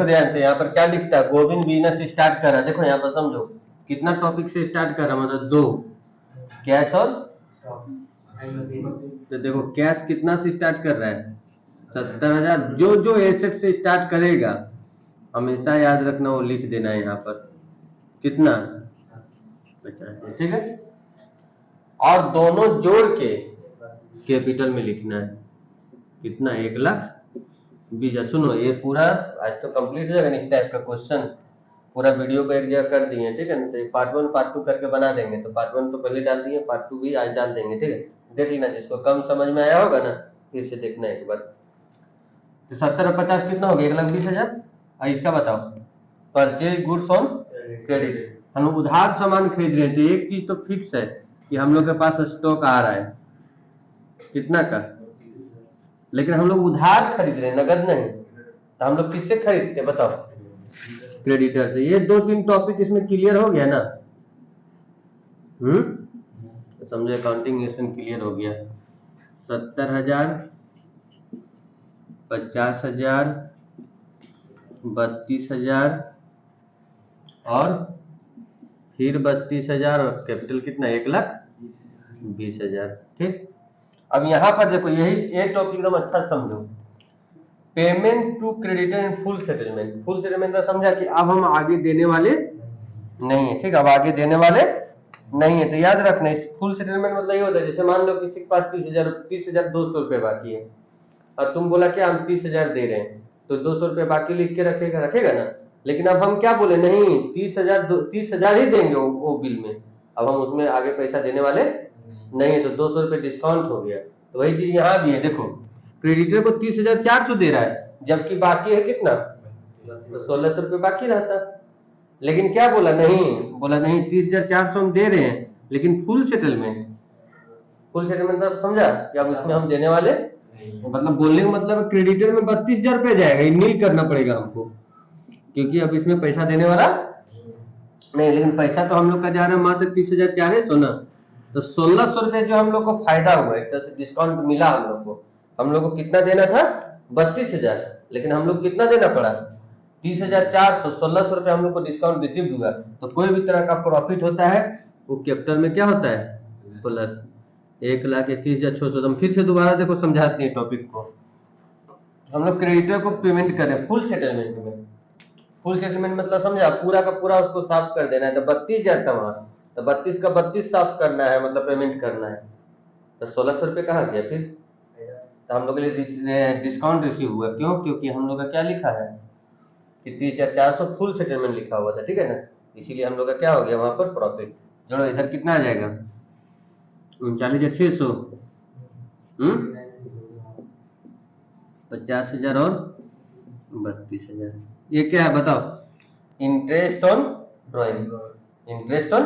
देखो ध्यान से, यहाँ पर क्या लिखता है, गोविंद बिजनेस स्टार्ट कर रहा है। देखो यहाँ पर समझो कितना टॉपिक से स्टार्ट कर रहा है, मतलब 2 कैश और तो देखो कैश कितना से स्टार्ट कर रहा है 70,000। जो जो एसेट से स्टार्ट करेगा हमेशा याद रखना, वो लिख देना है यहाँ पर कितना 50, ठीक है। और दोनों जोड़ के कैपिटल में लिखना है कितना 1,20,000। सुनो ये पूरा आज तो कंप्लीट हो जाएगा इस टाइप का क्वेश्चन, पूरा वीडियो को एक जगह कर दिए, ठीक है ना। तो पार्ट 1 पार्ट 2 करके बना देंगे, तो पार्ट 1 तो पहले डाल दिए, पार्ट 2 भी आज डाल देंगे, ठीक है। देख लेना, जिसको कम समझ में आया होगा ना फिर से देखना एक बार। तो 70 और 50 कितना हो गया 1,20,000। इसका बताओ, परचेज गुड्स ऑन क्रेडिट, हम लोग उधार सामान खरीद रहे हैं। तो एक चीज तो फिक्स है कि हम लोग के पास स्टॉक आ रहा है कितना का, लेकिन हम लोग उधार खरीद रहे हैं, नगद नहीं। तो हम लोग किससे खरीदते हैं बताओ, क्रेडिटर से। ये 2-3 टॉपिक इसमें क्लियर हो गया ना। तो समझो अकाउंटिंग इसमें क्लियर हो गया। 70,000, 50,000, 32,000 और फिर 32,000 और कैपिटल कितना 1,20,000, ठीक। अब यहाँ पर देखो यही एक टॉपिक एकदम अच्छा समझो, payment to creditor in full settlement. Full settlement का समझा कि अब हम आगे देने वाले नहीं है, ठीक। अब आगे देने वाले नहीं है, तो याद रखना इस फुल सेटलमेंट मतलब ये होता है, जैसे मान लो किसी के पास 30,200 रुपए बाकी है और तुम बोला कि हम 30,000 दे रहे हैं, तो 200 रुपए बाकी लिख के रखेगा ना। लेकिन अब हम क्या बोले, नहीं 30,000 ही देंगे वो बिल में, अब हम उसमें आगे पैसा देने वाले नहीं है, तो 200 रुपए डिस्काउंट हो गया। तो वही चीज यहाँ भी है, देखो क्रेडिटर को 30,400 दे रहा है, जबकि बाकी है कितना, तो 1,600 रुपए बाकी रहता। लेकिन क्या बोला, नहीं 30,400 हम दे रहे हैं, लेकिन फुल सेटलमेंट मतलब समझा कि अब इसमें हम देने वाले, मतलब बोलने का मतलब क्रेडिटर में 32,000 रुपए जाएगा, नील करना पड़ेगा हमको, क्योंकि अब इसमें पैसा देने वाला नहीं। लेकिन पैसा तो हम लोग का जा रहा है मात्र 30,400 ना, तो 1,600 रुपए जो हम लोग को फायदा हुआ, एक तरह से डिस्काउंट मिला हम लोग को कितना देना था 32,000, लेकिन हम लोग कितना देना पड़ा 30,400, 1,600 रुपए हम लोग को डिस्काउंट रिसीव हुआ। तो कोई भी तरह का प्रॉफिट होता है वो कैपिटल में क्या होता है प्लस 1,21,600। हम फिर से दोबारा देखो समझाते हैं टॉपिक को। हम लोग क्रेडिटर को पेमेंट कर रहे हैं फुल सेटलमेंट में। फुल सेटलमेंट मतलब समझा, पूरा का पूरा उसको साफ कर देना है। तो 32,000 था वहां, तो 32 का 32 साफ करना है, मतलब पेमेंट करना है। तो 1,600 रुपए कहाँ गया फिर, तो हम लोग के लिए डिस्काउंट रिसीव हुआ। क्यों, क्योंकि हम लोग का क्या लिखा है कि 30,400 फुल सेटलमेंट लिखा हुआ था, ठीक है ना। इसीलिए हम लोग का क्या हो गया वहां पर प्रॉफिट। जोड़ो इधर कितना आ जाएगा 39,600, 50,000 और 32,000। ये क्या है बताओ, interest on drawing. Interest on,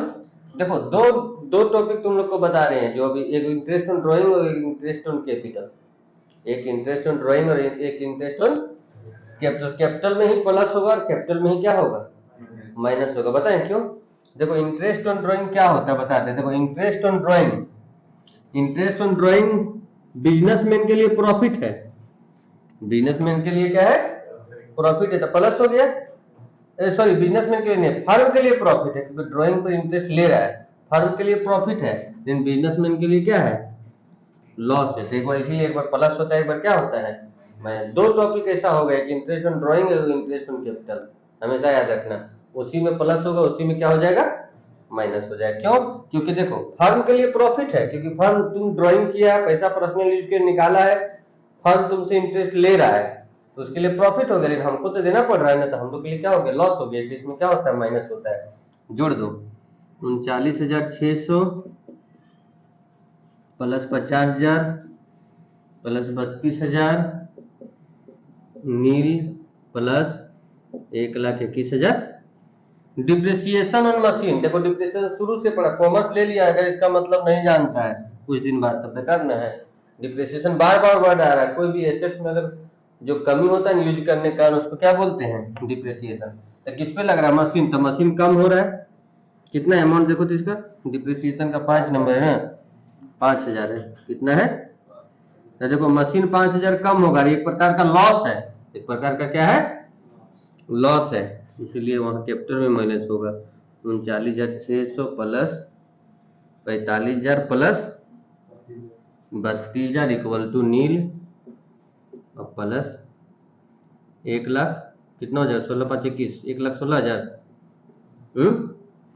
देखो दो टॉपिक तुम लोग को बता रहे हैं जो अभी, एक इंटरेस्ट ऑन ड्रॉइंग और एक इंटरेस्ट ऑन कैपिटल। एक इंटरेस्ट ऑन ड्रॉइंग और एक इंटरेस्ट ऑन कैपिटल। कैपिटल में ही प्लस होगा और कैपिटल में ही क्या होगा माइनस होगा। बताएं क्यों, देखो इंटरेस्ट ऑन ड्रॉइंग क्या होता है बताते हैं। देखो इंटरेस्ट ऑन ड्रॉइंग बिजनेसमैन के लिए प्रॉफिट है, बिजनेसमैन के लिए क्या है प्रॉफिट है, तो प्लस हो गया। सॉरी बिजनेसमैन के लिए नहीं, फर्म के लिए प्रॉफिट है, क्योंकि ड्राइंग पर इंटरेस्ट ले रहा है, फर्म के लिए प्रॉफिट है, लेकिन बिजनेसमैन के लिए क्या है लॉस है। देखो इसीलिए एक बार प्लस होता है, एक बार क्या होता है माइनस। दो टॉपिक ऐसा हो गया कि इंटरेस्ट ऑन ड्राइंग और इंटरेस्ट ऑन कैपिटल, हमेशा याद रखना। उसी में प्लस होगा, उसी में क्या हो जाएगा माइनस हो जाएगा। क्यों, क्योंकि देखो फर्म के लिए प्रॉफिट है, क्योंकि फर्म तुम ड्राइंग किया है, पैसा पर्सनल यूज के निकाला है, फर्म तुमसे इंटरेस्ट ले रहा है, तो उसके लिए प्रॉफिट हो गया, लेकिन हमको तो देना पड़ रहा है ना, तो हम लोग के लिए क्या हो गया लॉस हो गया। इसमें क्या होता है माइनस होता है। जोड़ दो 39,600 plus 50,000 plus 32,000 nil plus 1,21,000। Depreciation on machine, देखो डिप्रिसिएशन शुरू से पढ़ा, कॉमर्स ले लिया, अगर इसका मतलब नहीं जानता है कुछ दिन बाद तब तक करना है। डिप्रिसिएशन बार बार वर्ड आ रहा है, कोई भी एसेट्स में अगर जो कमी होता है यूज करने का, उसको क्या बोलते हैं डिप्रिसिएशन। तो किस पे लग रहा है मशीन, तो मशीन कम हो रहा है। कितना अमाउंट देखो तो इसका डिप्रिसिएशन का 5 नंबर है, 5,000 है। कितना है, तो देखो मशीन 5,000 कम होगा, एक प्रकार का लॉस है, एक प्रकार का क्या है लॉस है, इसलिए वहाँ कैपिटल में माइनस होगा। 39,600 प्लस 45,000 प्लस 32,000 इक्वल टू नील और प्लस 1,00,000 कितना हो जाएगा 16,521 1,16,000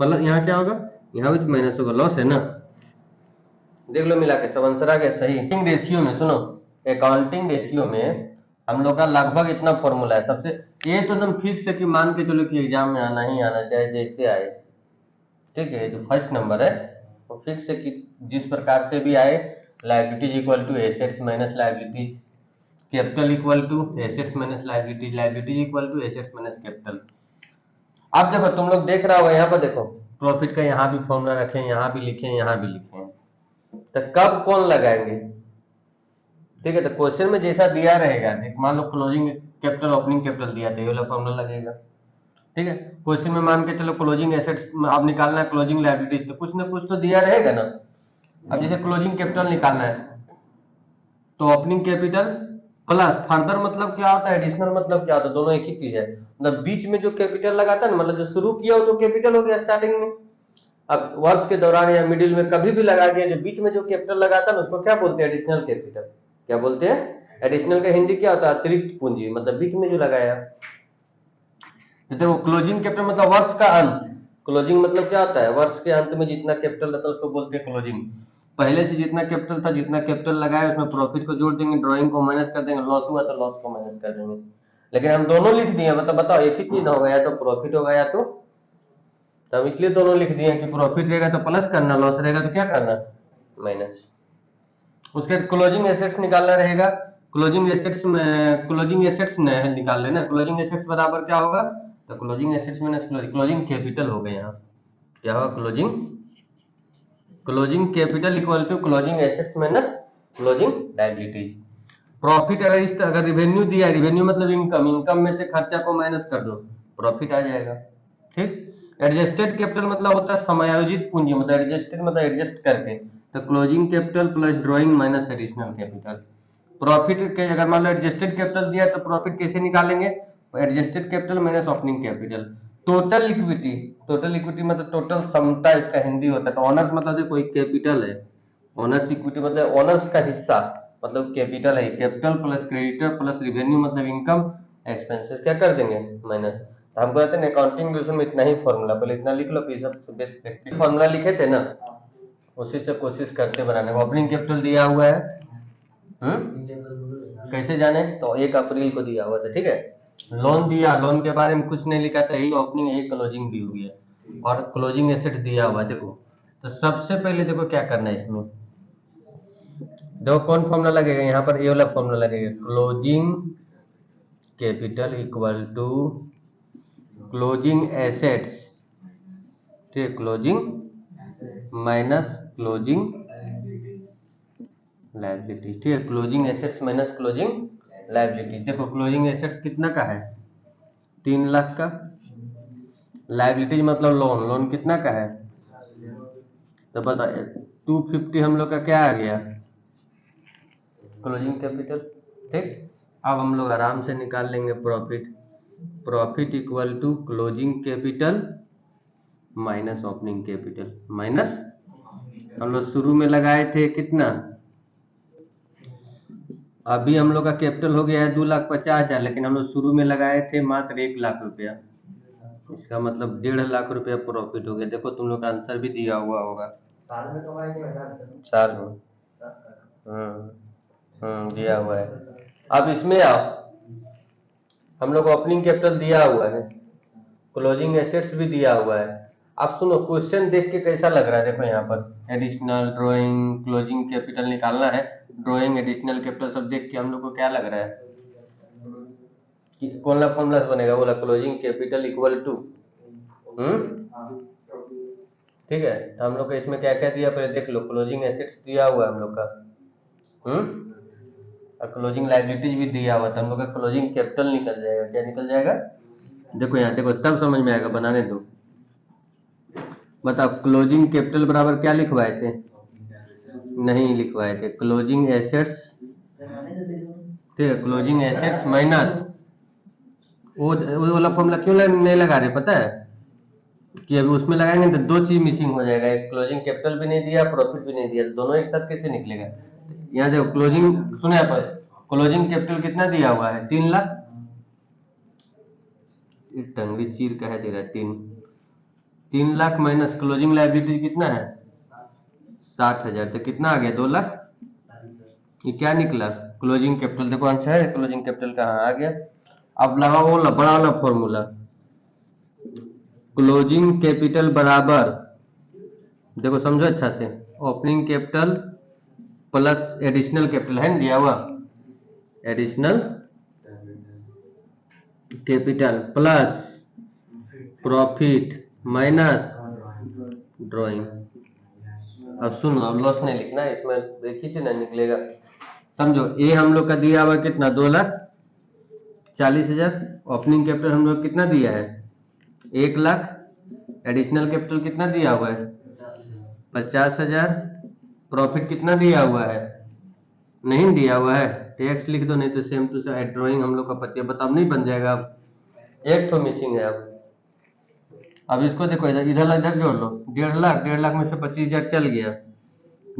प्लस यहाँ क्या होगा, यहाँ भी माइनस होगा, लॉस है ना। देख लो मिला के सब आंसर आ गया सही। रेशियो में सुनो, अकाउंटिंग रेशियो में हम लोग का लगभग इतना फॉर्मूला है। सबसे ये तो एकदम फिक्स है कि मान के चलो कि एग्जाम में आना ही आना चाहे जैसे आए, ठीक है। जो फर्स्ट नंबर है वो फिक्स है कि जिस प्रकार से भी आए, liabilities equal to assets minus liabilities, capital equal to assets minus liabilities, liabilities equal to assets minus capital. अब देखो तुम लोग देख रहा होगा यहाँ पर, देखो प्रॉफिट का यहाँ भी फॉर्मूला रखे, यहाँ भी लिखे, यहाँ भी लिखे, तो कब कौन लगाएंगे, ठीक है। तो क्वेश्चन में जैसा दिया रहेगा, मान लो क्लोजिंग कैपिटल ओपनिंग कैपिटल दिया तो ये वाला फॉर्मूला लगेगा, ठीक है। क्वेश्चन में मान के चलो क्लोजिंग एसेट्स आप निकालना है, क्लोजिंग लायबिलिटीज, तो कुछ ना कुछ तो दिया रहेगा ना। अब जैसे क्लोजिंग कैपिटल निकालना है तो ओपनिंग कैपिटल प्लस फर्दर मतलब क्या होता है, एडिशनल मतलब क्या होता है, दोनों एक ही चीज है। मतलब बीच में जो कैपिटल लगाता है ना, मतलब जो शुरू किया हो तो कैपिटल हो गया स्टार्टिंग में। अब वर्ष के दौरान या मिडिल में कभी भी लगा दिया, जो बीच में जो कैपिटल लगाता है ना उसको क्या बोलते हैं, एडिशनल कैपिटल। क्या बोलते हैं, एडिशनल का हिंदी क्या होता है, अतिरिक्त पूंजी, मतलब बीच में जो लगाया। तो देखो क्लोजिंग कैपिटल मतलब वर्ष का अंत, क्लोजिंग मतलब क्या होता है, वर्ष के अंत में जितना कैपिटल रहता है उसको बोलते हैं क्लोजिंग। पहले से जितना कैपिटल था, जितना कैपिटल लगाया उसमें प्रॉफिट को जोड़ देंगे, ड्राइंग को माइनस कर देंगे, लॉस हुआ तो लॉस को माइनस कर देंगे। लेकिन हम दोनों लिख दिए, मतलब बताओ एक ही चीज होगा, या तो प्रॉफिट होगा या तो हम इसलिए दोनों लिख दिए कि प्रॉफिट रहेगा तो प्लस करना, लॉस रहेगा तो क्या करना, माइनस। उसके क्लोजिंग एसेट्स निकालना रहेगा, क्लोजिंग एसेट्स में क्लोजिंग एसेट्स निकाल लेना, क्लोजिंग एसेट्स बराबर क्या होगा, तो closing assets minus closing capital हो गया, यहाँ क्या होगा, closing capital equal to closing assets minus closing liabilities. Profit अगर रिवेन्यू दिया, रिवेन्यू मतलब इनकम, इनकम में से खर्चा को माइनस कर दो, प्रॉफिट आ जाएगा, ठीक। एडजस्टेड कैपिटल मतलब होता है समायोजित पूंजी, मतलब एडजस्टेड मतलब एडजस्ट करके, तो closing capital plus drawing minus additional capital. Profit के अगर मान लो एडजस्टेड कैपिटल दिया तो प्रॉफिट कैसे निकालेंगे, adjusted capital minus opening capital. Total equity, total equity मतलब टोटल क्षमता इसका हिंदी होता है। तो ऑनर्स मतलब देखो एक कैपिटल है, ऑनर्स इक्विटी मतलब ऑनर्स का हिस्सा, मतलब कैपिटल है, capital plus creditor plus revenue मतलब इनकम, एक्सपेंसेस क्या कर देंगे माइनस। हम कहते हैं अकाउंटिंग में इतना ही फॉर्मूला, पहले इतना लिख लो, फिर सब फॉर्मूला लिखे थे ना, उसी से कोशिश करते बनाने को। ओपनिंग कैपिटल दिया हुआ है, कैसे जाने, तो 1 अप्रैल को दिया हुआ था, ठीक है। लोन दिया, लोन के बारे में कुछ नहीं लिखा था, यही ओपनिंग यही क्लोजिंग भी हो गया, और क्लोजिंग एसेट दिया हुआ देखो। तो सबसे पहले देखो क्या करना है इसमें, देखो कौन फॉर्मूला लगेगा, यहाँ पर ये वाला फॉर्मूला लगेगा, closing capital equal to closing assets, ठीक है, क्लोजिंग माइनस क्लोजिंग लायबिलिटी, ठीक है, closing assets minus closing liability. देखो क्लोजिंग एसेट्स कितना का है, 3 लाख का, लायबिलिटीज मतलब लोन, लोन कितना का है, तो बताइए 250 हम लोग का क्या आ गया, क्लोजिंग कैपिटल, ठीक। अब हम लोग आराम से निकाल लेंगे profit, profit equal to closing capital minus opening capital, minus हम लोग शुरू में लगाए थे कितना, अभी हम लोग का कैपिटल हो गया है 2,50,000, लेकिन हम लोग शुरू में लगाए थे मात्र 1 लाख रुपया, इसका मतलब 1.5 लाख रुपया प्रॉफिट हो गया। देखो तुम लोग का आंसर भी दिया हुआ होगा, साल में कमाएंगे, साल में, दिया हुआ है। अब इसमें आओ, हम लोग ओपनिंग कैपिटल दिया हुआ है, क्लोजिंग एसेट्स भी दिया हुआ है। अब सुनो क्वेश्चन देख के कैसा लग रहा है, देखो यहाँ पर एडिशनल ड्राइंग क्लोजिंग कैपिटल निकालना है, ड्राइंग एडिशनल कैपिटल सब देख के हम लोग को क्या लग रहा है कि कौन सा फॉर्मूला बनेगा, बोला क्लोजिंग कैपिटल इक्वल टू, ठीक है। तो हम लोग को इसमें क्या क्या दिया पहले देख लो, क्लोजिंग एसेट्स दिया हुआ है हम लोग का, और क्लोजिंग लायबिलिटीज भी दिया हुआ था हम लोग का, क्लोजिंग कैपिटल निकल जाएगा, क्या निकल जाएगा, देखो यहाँ देखो तब समझ में आएगा, बनाने दो। बताओ क्लोजिंग कैपिटल बराबर क्या लिखवाए थे, नहीं लिखवाए थे, क्लोजिंग एसेट्स, ठीक है, क्लोजिंग एसेट्स माइनस वो वाला फॉर्मूला क्यों नहीं लगा रहे पता है कि अभी उसमें लगाएंगे तो दो चीज मिसिंग हो जाएगा, एक क्लोजिंग कैपिटल भी नहीं दिया, प्रॉफिट भी नहीं दिया, तो दोनों एक साथ कैसे निकलेगा। यहाँ देखो क्लोजिंग सुने आप, क्लोजिंग कैपिटल कितना दिया हुआ है 3 लाख, एक टंगड़ी चीर कह दे रहा है 3 लाख माइनस क्लोजिंग लाइबिलिटी कितना है 60,000, तो कितना आ गया 2 लाख। ये क्या निकला क्लोजिंग कैपिटल, देखो आंसर है क्लोजिंग कैपिटल कहाँ आ गया। अब लगा वो बड़ा वाला फॉर्मूला, क्लोजिंग कैपिटल बराबर, देखो समझो अच्छा से, opening capital plus additional capital है ना दिया हुआ, additional capital plus profit minus drawing. अब सुनो, अब लॉस नहीं लिखना है इसमें, देखिए से ना निकलेगा। समझो ये हम लोग का दिया हुआ कितना 2,40,000, ओपनिंग कैपिटल हम लोग कितना दिया है 1 लाख, एडिशनल कैपिटल कितना दिया हुआ है 50,000, प्रॉफिट कितना दिया हुआ है नहीं दिया हुआ है, टैक्स लिख दो, नहीं तो सेम टू सेम ड्राइंग हम लोग का पतिया बताओ नहीं बन जाएगा। अब एक तो मिसिंग है। अब इसको देखो इधर इधर इधर जोड़ लो, 1.5 लाख, 1.5 लाख में से 25,000 चल गया,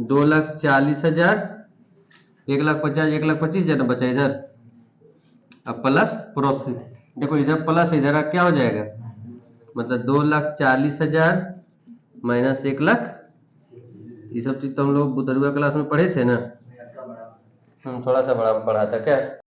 2,40,000, 1,50,000, 1,25,000 ना बचा इधर। अब प्लस प्रॉफिट, देखो इधर प्लस इधर क्या हो जाएगा, मतलब 2,40,000 माइनस 1 लाख। ये सब चीज तो हम लोग बुतरुआ क्लास में पढ़े थे ना, थोड़ा सा बड़ा पढ़ा था क्या।